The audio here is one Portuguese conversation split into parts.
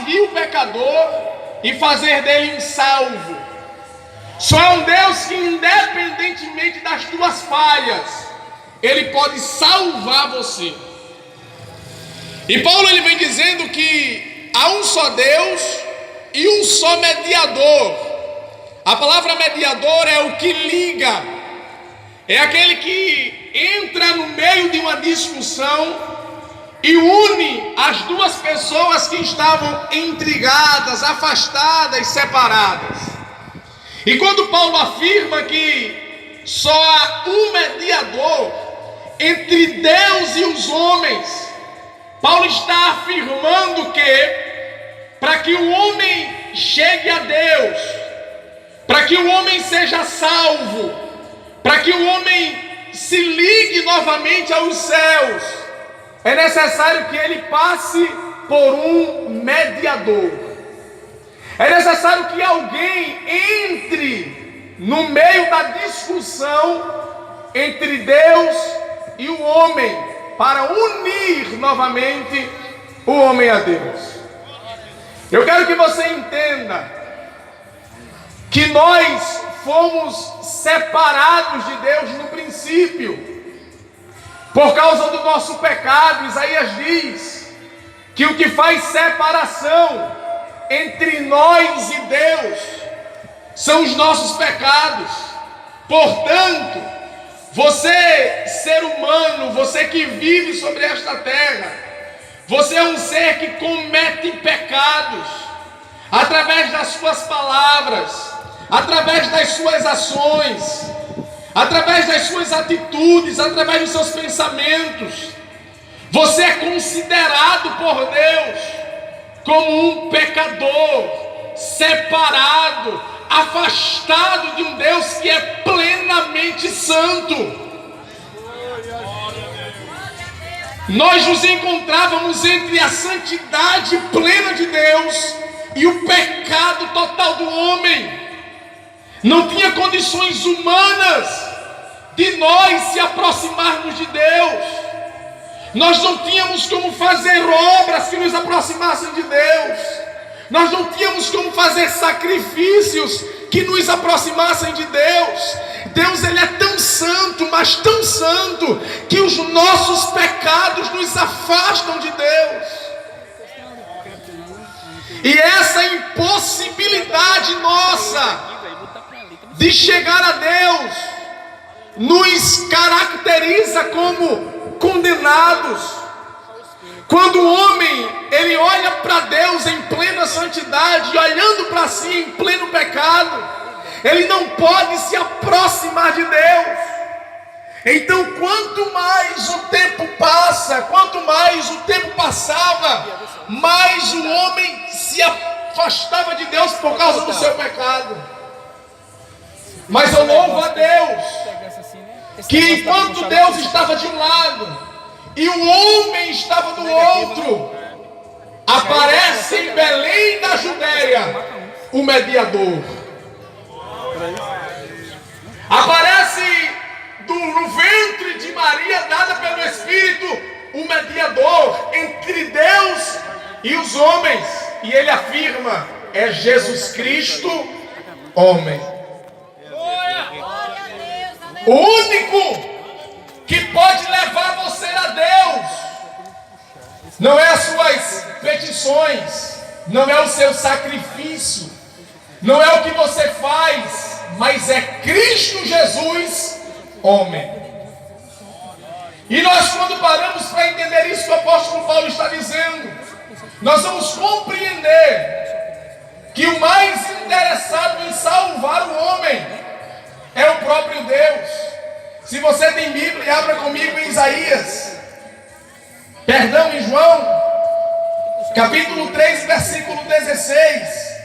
vir o pecador e fazer dele um salvo. Só é um Deus que, independentemente das tuas falhas, Ele pode salvar você. E Paulo ele vem dizendo que há um só Deus e um só mediador. A palavra mediador é o que liga, é aquele que entra no meio de uma discussão e une as duas pessoas que estavam intrigadas, afastadas, separadas. E quando Paulo afirma que só há um mediador entre Deus e os homens, Paulo está afirmando que para que o homem chegue a Deus, para que o homem seja salvo, para que o homem se ligue novamente aos céus, é necessário que ele passe por um mediador. É necessário que alguém entre no meio da discussão entre Deus e o homem, para unir novamente o homem a Deus. Eu quero que você entenda que nós fomos separados de Deus no princípio, por causa do nosso pecado. Isaías diz que o que faz separação entre nós e Deus são os nossos pecados. Portanto, você, ser humano, você que vive sobre esta terra, você é um ser que comete pecados através das suas palavras, através das suas ações, através das suas atitudes, através dos seus pensamentos. Você é considerado por Deus como um pecador, separado, afastado de um Deus que é plenamente santo. Nós nos encontrávamos entre a santidade plena de Deus e o pecado total do homem. Não tinha condições humanas de nós se aproximarmos de Deus. Nós não tínhamos como fazer obras que nos aproximassem de Deus. Nós não tínhamos como fazer sacrifícios que nos aproximassem de Deus. Deus, Ele é tão santo, mas tão santo, que os nossos pecados nos afastam de Deus. E essa impossibilidade nossa de chegar a Deus nos caracteriza como condenados. Quando o homem ele olha para Deus em plena santidade e olhando para si em pleno pecado, ele não pode se aproximar de Deus. Então, quanto mais o tempo passa, quanto mais o tempo passava, mais o homem se afastava de Deus por causa do seu pecado. Mas eu louvo a Deus que enquanto Deus estava de um lado e o homem estava do outro, aparece em Belém da Judéia o mediador. Aparece no ventre de Maria, dada pelo Espírito, o mediador entre Deus e os homens. E ele afirma: é Jesus Cristo, homem. O único que pode levar você a Deus não é as suas petições, não é o seu sacrifício, não é o que você faz, mas é Cristo Jesus, homem. E nós, quando paramos para entender isso que o apóstolo Paulo está dizendo, nós vamos compreender que o mais interessado em salvar o homem é o próprio Deus. Se você tem Bíblia, abra comigo em Isaías, em João, capítulo 3, versículo 16,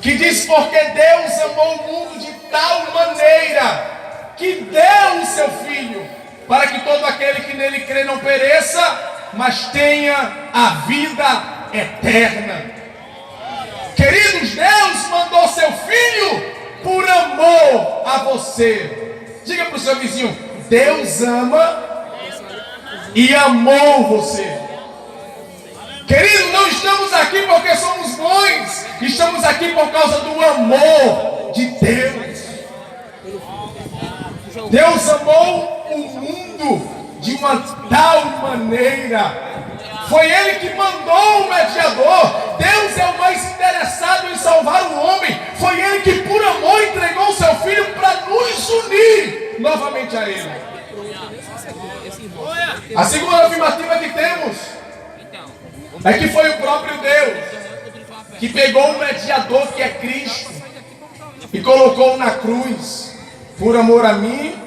que diz: porque Deus amou o mundo de tal maneira que deu o seu Filho, para que todo aquele que nele crê não pereça, mas tenha a vida eterna. Queridos, Deus mandou seu Filho por amor a você. Diga para o seu vizinho: Deus ama e amou você. Querido, não estamos aqui porque somos por causa do amor de Deus. Deus amou o mundo de uma tal maneira. Foi Ele que mandou o mediador. Deus é o mais interessado em salvar o homem. Foi Ele que por amor entregou o seu Filho para nos unir novamente a Ele. A segunda afirmativa que temos é que foi o próprio Deus que pegou o mediador, que é Cristo, e colocou na cruz por amor a mim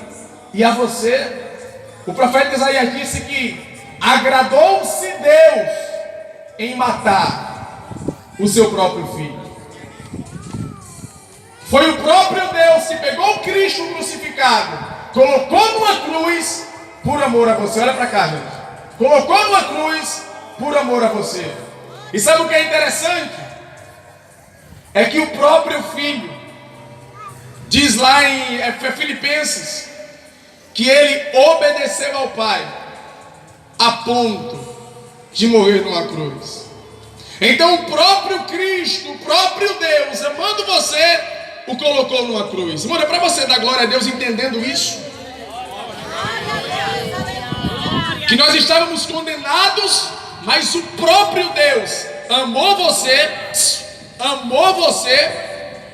e a você. O profeta Isaías disse que agradou-se Deus em matar o seu próprio filho. Foi o próprio Deus que pegou Cristo crucificado, colocou numa cruz por amor a você. Olha para cá, gente. Colocou numa cruz por amor a você. E sabe o que é interessante? É que o próprio filho diz lá em Filipenses que ele obedeceu ao Pai a ponto de morrer numa cruz. Então o próprio Cristo, o próprio Deus, amando você, o colocou numa cruz. Mano, é para você dar glória a Deus entendendo isso. Que nós estávamos condenados, mas o próprio Deus amou você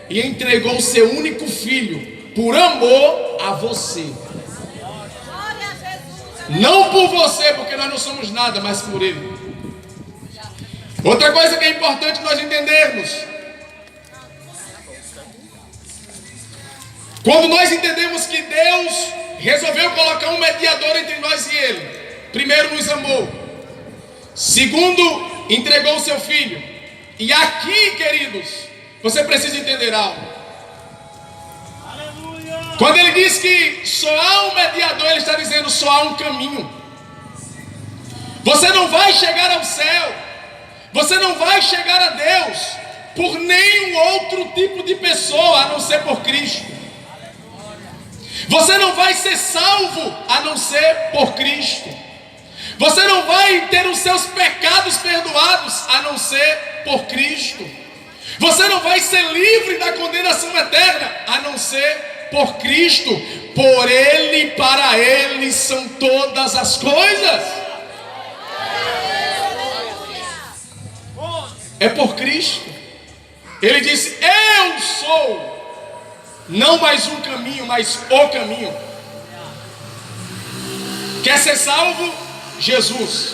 e entregou o seu único filho por amor a você. Não por você, porque nós não somos nada, mas por Ele. Outra coisa que é importante nós entendermos: quando nós entendemos que Deus resolveu colocar um mediador entre nós e Ele, primeiro nos amou, segundo entregou o seu filho. E aqui, queridos, você precisa entender algo. Quando ele diz que só há um mediador, ele está dizendo só há um caminho. Você não vai chegar ao céu, você não vai chegar a Deus por nenhum outro tipo de pessoa a não ser por Cristo. Você não vai ser salvo a não ser por Cristo. Você não vai ter os seus pecados perdoados a não ser por Cristo. Você não vai ser livre da condenação eterna a não ser por Cristo. Por Ele, para Ele são todas as coisas. É por Cristo. Ele disse: eu sou, não mais um caminho, mas o caminho. Quer ser salvo? Jesus.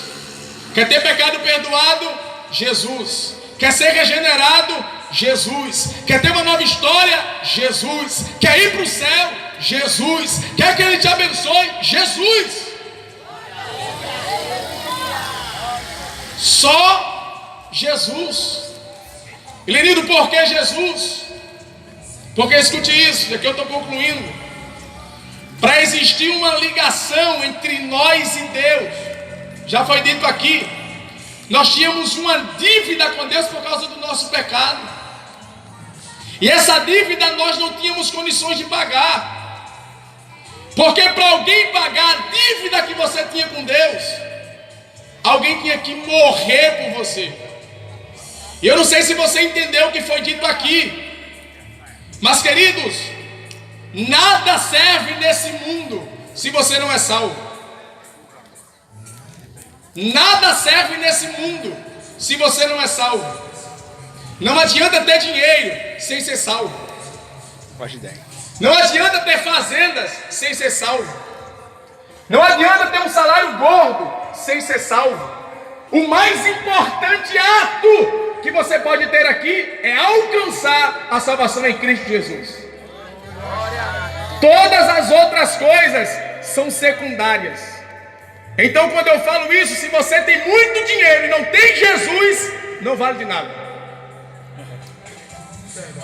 Quer ter pecado perdoado? Jesus. Quer ser regenerado? Jesus. Quer ter uma nova história? Jesus. Quer ir para o céu? Jesus. Quer que Ele te abençoe? Jesus. Só Jesus. Querido, por que Jesus? Porque escute isso, aqui eu estou concluindo. Para existir uma ligação entre nós e Deus, já foi dito aqui, nós tínhamos uma dívida com Deus por causa do nosso pecado. E essa dívida nós não tínhamos condições de pagar. Porque para alguém pagar a dívida que você tinha com Deus, alguém tinha que morrer por você. E eu não sei se você entendeu o que foi dito aqui, mas queridos, nada serve nesse mundo se você não é salvo. Nada serve nesse mundo se você não é salvo. Não adianta ter dinheiro sem ser salvo. Não adianta ter fazendas sem ser salvo. Não adianta ter um salário gordo sem ser salvo. O mais importante ato que você pode ter aqui é alcançar a salvação em Cristo Jesus. Todas as outras coisas são secundárias. Então, quando eu falo isso, se você tem muito dinheiro e não tem Jesus, não vale de nada.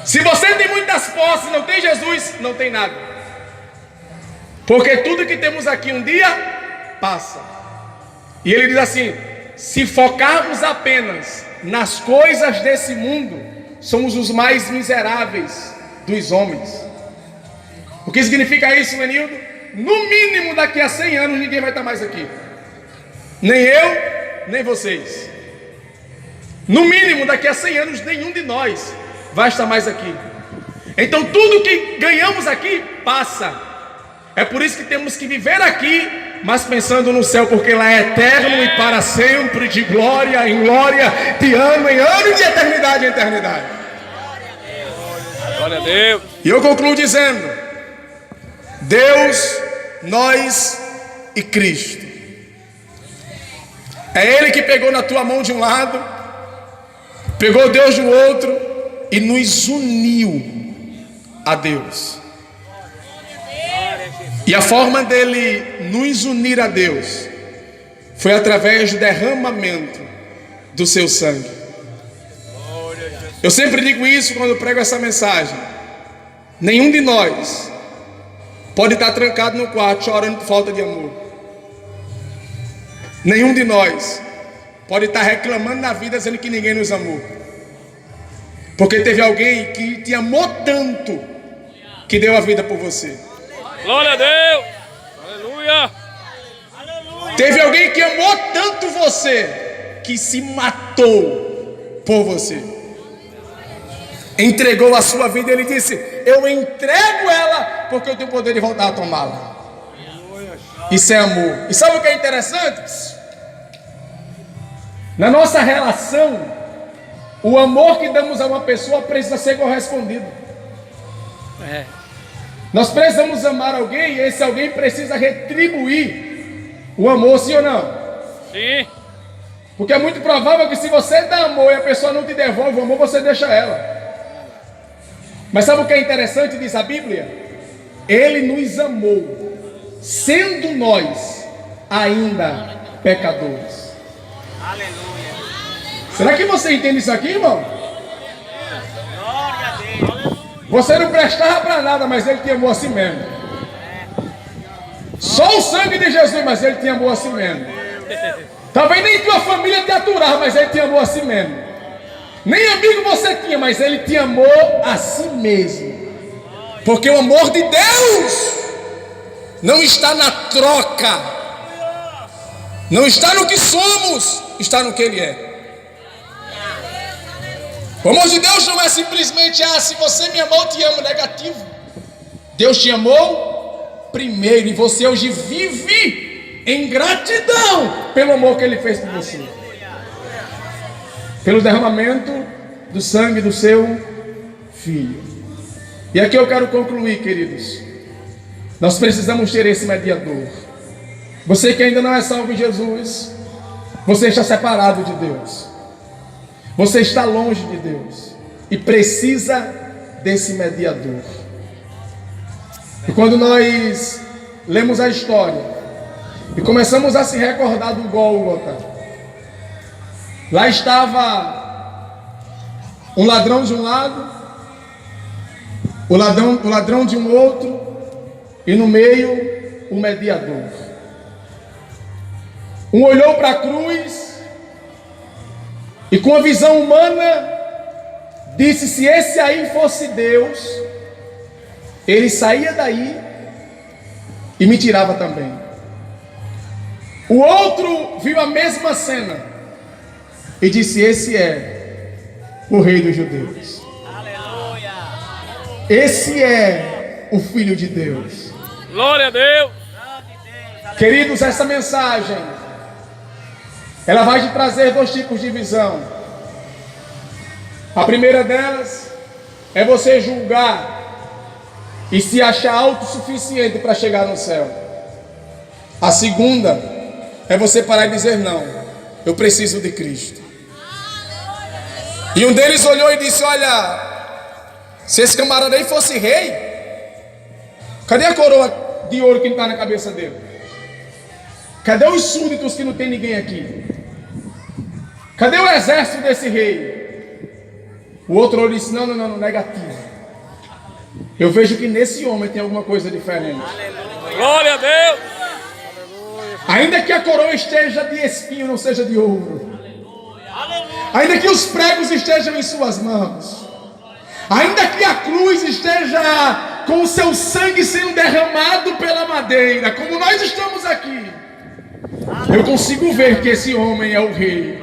Se você tem muitas posses e não tem Jesus, não tem nada. Porque tudo que temos aqui um dia passa. E ele diz assim: se focarmos apenas nas coisas desse mundo, somos os mais miseráveis dos homens. O que significa isso, Lenildo? No mínimo daqui a 100 anos ninguém vai estar mais aqui. Nem eu, nem vocês. No mínimo daqui a 100 anos nenhum de nós vai estar mais aqui. Então tudo que ganhamos aqui passa. É por isso que temos que viver aqui, mas pensando no céu, porque lá é eterno e para sempre, de glória em glória, de ano em ano e de eternidade em eternidade. Glória a Deus. E eu concluo dizendo: Deus, nós e Cristo. É Ele que pegou na tua mão de um lado, pegou Deus do outro e nos uniu a Deus. E a forma dele nos unir a Deus foi através do derramamento do seu sangue. Eu sempre digo isso quando prego essa mensagem. Nenhum de nós pode estar trancado no quarto chorando por falta de amor. Nenhum de nós pode estar reclamando na vida dizendo que ninguém nos amou. Porque teve alguém que te amou tanto que deu a vida por você. Glória a Deus. Aleluia. Teve alguém que amou tanto você que se matou por você. Entregou a sua vida. Ele disse: eu entrego ela porque eu tenho o poder de voltar a tomá-la. Isso é amor. E sabe o que é interessante? Na nossa relação, o amor que damos a uma pessoa precisa ser correspondido. Nós precisamos amar alguém e esse alguém precisa retribuir o amor, sim ou não? Sim. Porque é muito provável que se você dá amor e a pessoa não te devolve o amor, você deixa ela. Mas sabe o que é interessante, diz a Bíblia? Ele nos amou, sendo nós ainda pecadores. Aleluia. Será que você entende isso aqui, irmão? Glória a Deus. Você não prestava para nada, mas Ele te amou assim mesmo. Só o sangue de Jesus, mas Ele te amou assim mesmo. Talvez nem tua família te aturava, mas Ele te amou assim mesmo. Nem amigo você tinha, mas Ele te amou assim mesmo. Porque o amor de Deus não está na troca, não está no que somos, está no que Ele é. O amor de Deus não é simplesmente: se você me amou, eu te amo, negativo. Deus te amou primeiro e você hoje vive em gratidão pelo amor que Ele fez por você, pelo derramamento do sangue do seu Filho. E aqui eu quero concluir, queridos. Nós precisamos ter esse mediador. Você que ainda não é salvo em Jesus, você está separado de Deus. Você está longe de Deus e precisa desse mediador. E quando nós lemos a história e começamos a se recordar do Gólgota, lá estava um ladrão de um lado, o ladrão de um outro, e no meio o mediador. Um olhou para a cruz e com a visão humana disse: se esse aí fosse Deus, ele saía daí e me tirava também. O outro viu a mesma cena e disse: esse é o Rei dos Judeus. Aleluia. Esse é o Filho de Deus. Glória a Deus. Queridos, essa mensagem, ela vai te trazer dois tipos de visão. A primeira delas é você julgar e se achar autossuficiente para chegar no céu. A segunda é você parar e dizer: não, eu preciso de Cristo. E um deles olhou e disse: olha, se esse camarada aí fosse rei, cadê a coroa de ouro que não está na cabeça dele? Cadê os súditos que não tem ninguém aqui? Cadê o exército desse rei? O outro olhou e disse: não, negativo. Eu vejo que nesse homem tem alguma coisa diferente. Glória a Deus. Ainda que a coroa esteja de espinho, não seja de ouro. Ainda que os pregos estejam em suas mãos. Ainda que a cruz esteja com o seu sangue sendo derramado pela madeira, como nós estamos aqui, eu consigo ver que esse homem é o rei.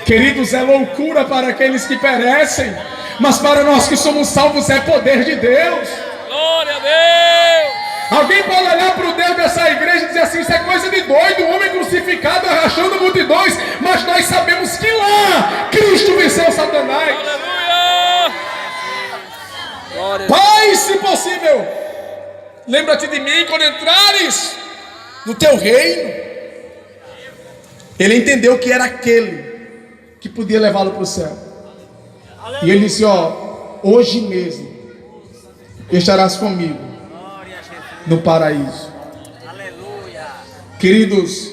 Queridos, é loucura para aqueles que perecem, mas para nós que somos salvos é poder de Deus. Glória a Deus. Alguém pode olhar para o Deus dessa igreja e dizer assim: isso é coisa de doido, um homem crucificado arrastando multidões, mas nós sabemos que lá Cristo venceu Satanás. Aleluia. Glória. Pai, se possível, lembra-te de mim quando entrares no teu reino. Ele entendeu que era aquele que podia levá-lo para o céu. E ele disse: ó, hoje mesmo estarás comigo no paraíso. Aleluia. Queridos,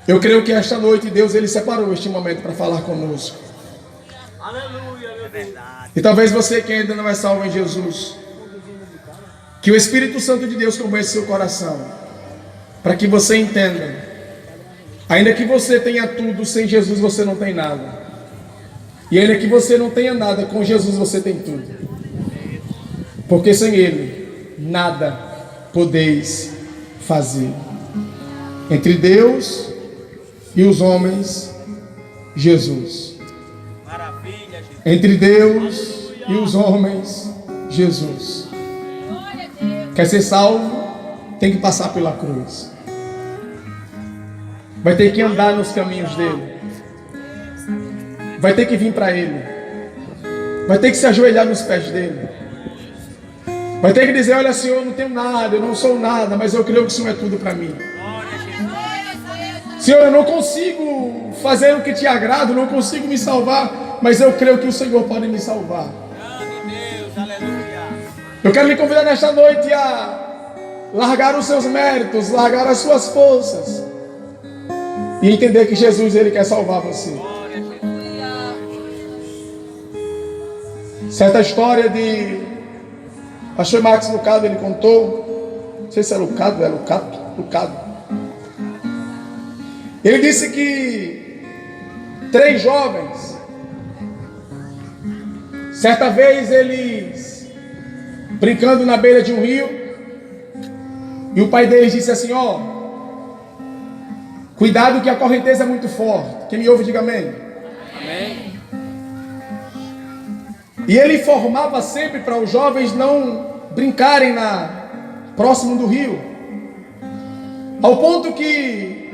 eu creio que esta noite Deus ele separou este momento para falar conosco. Aleluia, meu verdade. E talvez você que ainda não é salvo em Jesus, que o Espírito Santo de Deus convença seu coração, para que você entenda, ainda que você tenha tudo, sem Jesus você não tem nada. E ainda que você não tenha nada, com Jesus você tem tudo. Porque sem Ele, nada podeis fazer. Entre Deus e os homens, Jesus. Maravilha, Jesus. Entre Deus e os homens, Jesus. Quer ser salvo? Tem que passar pela cruz. Vai ter que andar nos caminhos dele. Vai ter que vir para ele. Vai ter que se ajoelhar nos pés dele. Vai ter que dizer: olha, Senhor, eu não tenho nada, eu não sou nada, mas eu creio que o Senhor é tudo para mim. Senhor, eu não consigo fazer o que te agrada, eu não consigo me salvar, mas eu creio que o Senhor pode me salvar. Deus, aleluia. Eu quero lhe convidar nesta noite a largar os seus méritos, largar as suas forças e entender que Jesus, ele quer salvar você. Certa história de pastor Marcos Lucado, ele contou, não sei se é Lucado, Lucado. Ele disse que 3 jovens, certa vez eles brincando na beira de um rio, e o pai deles disse assim: ó, cuidado que a correnteza é muito forte. Quem me ouve, diga amém. Amém. E ele informava sempre para os jovens não brincarem próximo do rio. Ao ponto que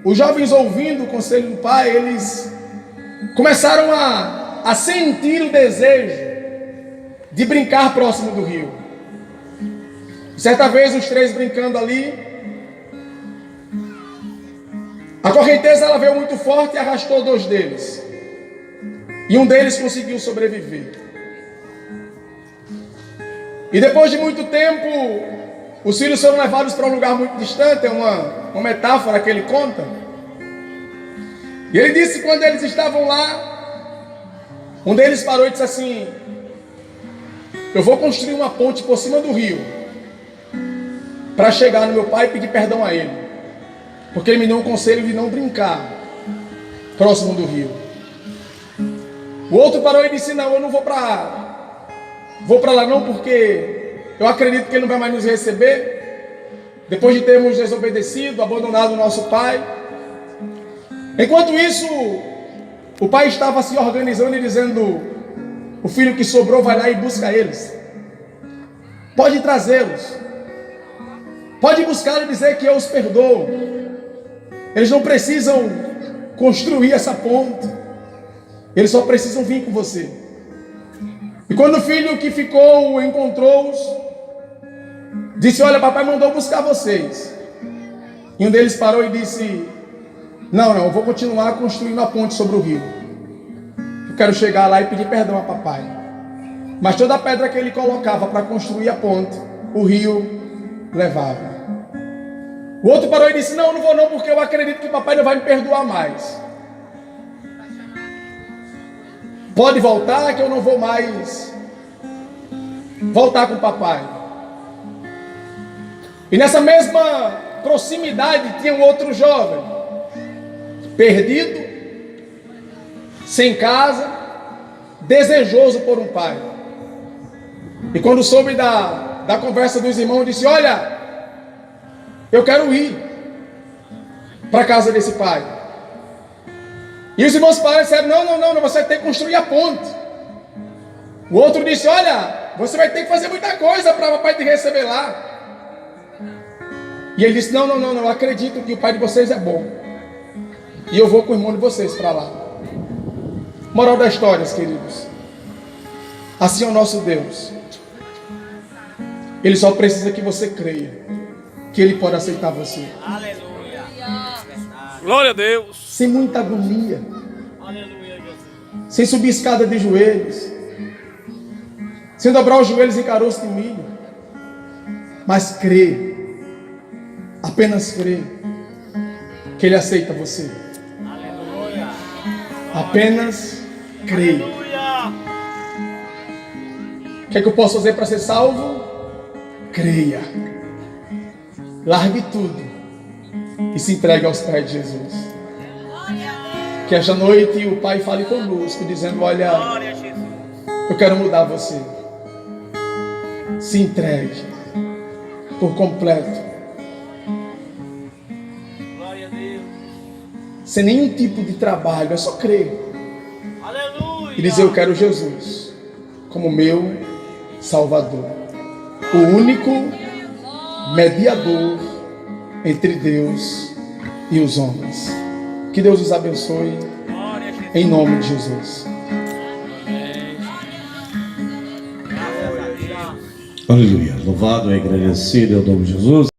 os jovens, ouvindo o conselho do pai, eles começaram a sentir o desejo de brincar próximo do rio. Certa vez os 3 brincando ali, a correnteza ela veio muito forte e arrastou 2 deles. E um deles conseguiu sobreviver. E depois de muito tempo, os filhos foram levados para um lugar muito distante. É uma metáfora que ele conta. E ele disse que quando eles estavam lá, um deles parou e disse assim: eu vou construir uma ponte por cima do rio para chegar no meu pai e pedir perdão a ele, porque ele me deu um conselho de não brincar próximo do rio. O outro parou e disse: não, eu não vou para lá não, porque eu acredito que ele não vai mais nos receber, depois de termos desobedecido, abandonado o nosso pai. Enquanto isso, o pai estava se organizando e dizendo: o filho que sobrou vai lá e busca eles, pode trazê-los, pode buscar e dizer que eu os perdoo. Eles não precisam construir essa ponte, eles só precisam vir com você. E quando o filho que ficou encontrou-os, disse: olha, papai mandou buscar vocês. E um deles parou e disse: não, eu vou continuar construindo a ponte sobre o rio. Eu quero chegar lá e pedir perdão a papai. Mas toda a pedra que ele colocava para construir a ponte, o rio levava. O outro parou e disse: não, eu não vou não, porque eu acredito que o papai não vai me perdoar mais. Pode voltar que eu não vou mais voltar com o papai. E nessa mesma proximidade tinha um outro jovem, perdido, sem casa, desejoso por um pai. E quando soube da conversa dos irmãos, disse: olha, eu quero ir para a casa desse pai. E os irmãos disseram, não, você tem que construir a ponte. O outro disse, olha, você vai ter que fazer muita coisa para o papai te receber lá. E ele disse, não, eu acredito que o pai de vocês é bom. E eu vou com o irmão de vocês para lá. Moral da história, queridos. Assim é o nosso Deus. Ele só precisa que você creia que Ele pode aceitar você. Aleluia. Glória a Deus. Sem muita agonia. Aleluia, Jesus. Sem subir escada de joelhos. Sem dobrar os joelhos em caroço de milho. Mas crê. Apenas crê que Ele aceita você. Aleluia. Apenas crê. Aleluia. O que é que eu posso fazer para ser salvo? Creia. Largue tudo e se entregue aos pés de Jesus. Que esta noite o Pai fale conosco, dizendo, olha, Glória a Jesus. eu quero mudar você. Se entregue por completo. Glória a Deus. Sem nenhum tipo de trabalho, é só crer. Aleluia. E dizer, eu quero Jesus como meu Salvador. O único mediador entre Deus e os homens. Que Deus os abençoe. Glória a Jesus. Em nome de Jesus. Graças a Deus. Aleluia. Louvado e agradecido é o nome de Jesus.